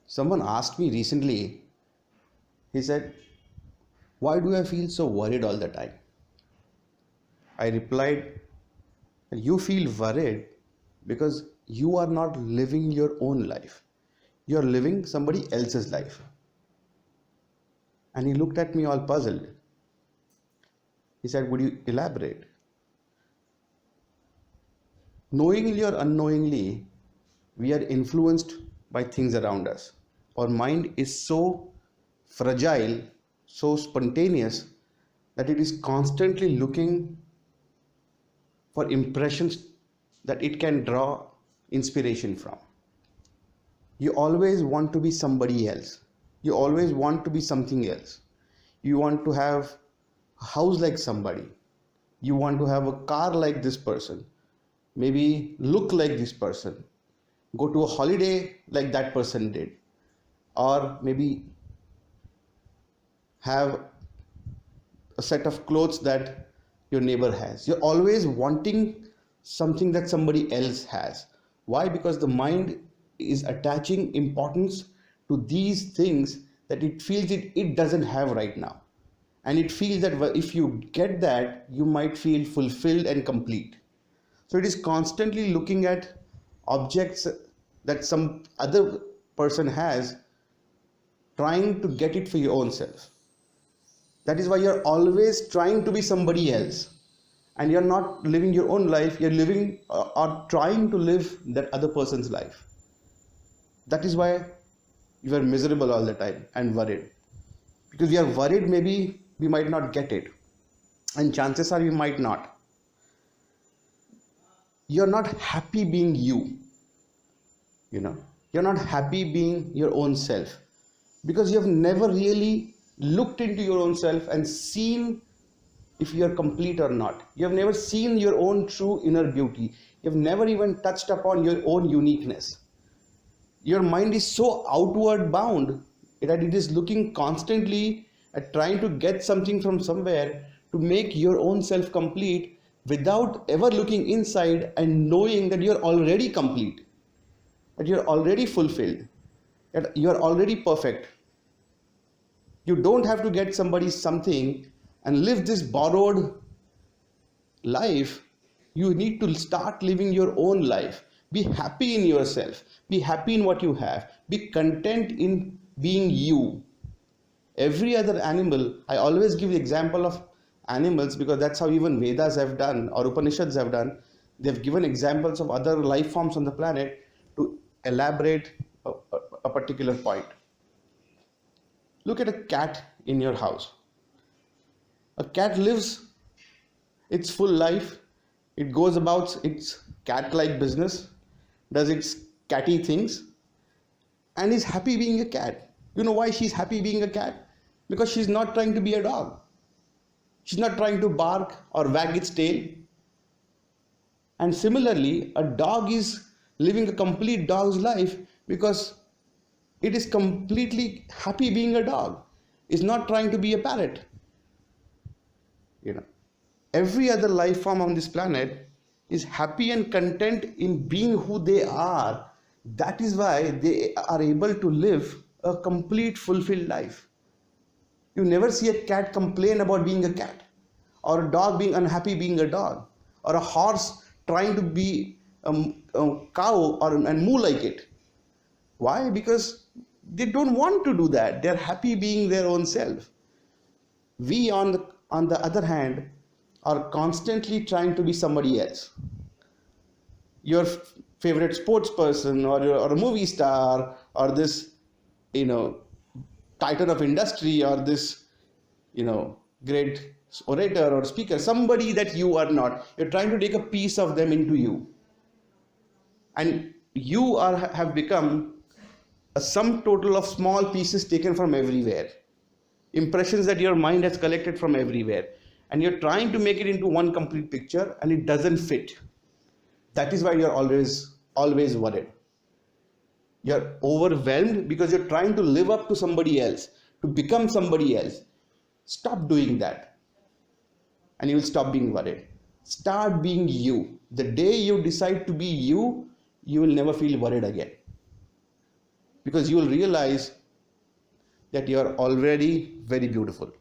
Someone asked me recently, he said, "Why do I feel so worried all the time?" I replied, "You feel worried because you are not living your own life. You are living somebody else's life." And he looked at me all puzzled. He said, "Would you elaborate?" Knowingly or unknowingly, we are influenced by things around us. Our mind is so fragile, so spontaneous, that it is constantly looking for impressions that it can draw inspiration from. You always want to be somebody else. You always want to be something else. You want to have a house like somebody. You want to have a car like this person. Maybe look like this person. Go to a holiday like that person did. Or maybe have a set of clothes that your neighbor has. You're always wanting something that somebody else has. Why? Because the mind is attaching importance to these things that it feels it doesn't have right now. And it feels that if you get that, you might feel fulfilled and complete. So it is constantly looking at objects that some other person has, trying to get it for your own self. That is why you're always trying to be somebody else, and you're not living your own life. You're living or trying to live that other person's life. That is why you are miserable all the time and worried, because we are worried maybe we might not get it, and chances are we might not. You're not happy being you. You're not happy being your own self, because you have never really looked into your own self and seen if you are complete or not. You have never seen your own true inner beauty. You have never even touched upon your own uniqueness. Your mind is so outward bound that it is looking constantly at trying to get something from somewhere to make your own self complete, without ever looking inside and knowing that you're already complete, that you're already fulfilled, that you're already perfect. You don't have to get somebody something and live this borrowed life. You need to start living your own life. Be happy in yourself. Be happy in what you have. Be content in being you. Every other animal, I always give the example of animals because that's how even Vedas have done, or Upanishads have done. They've given examples of other life forms on the planet to elaborate a particular point. Look at a cat in your house. A cat lives its full life. It goes about its cat-like business, does its catty things, and is happy being a cat. You know why she's happy being a cat? Because she's not trying to be a dog. She's not trying to bark or wag its tail. And similarly, a dog is living a complete dog's life because it is completely happy being a dog. It's not trying to be a parrot. Every other life form on this planet is happy and content in being who they are. That is why they are able to live a complete fulfilled life. You never see a cat complain about being a cat, or a dog being unhappy being a dog, or a horse trying to be a cow and moo like it. Why? Because they don't want to do that. They're happy being their own self. We, on the other hand, are constantly trying to be somebody else. Your favorite sports person, or a movie star, or this titan of industry, or this great orator or speaker, somebody that you are not. You're trying to take a piece of them into you, and you have become a sum total of small pieces taken from everywhere, impressions that your mind has collected from everywhere, and you're trying to make it into one complete picture, and it doesn't fit. That is why you're always worried. You're overwhelmed because you're trying to live up to somebody else, to become somebody else. Stop doing that, and you will stop being worried. Start being you. The day you decide to be you, you will never feel worried again. because you will realize that you are already very beautiful.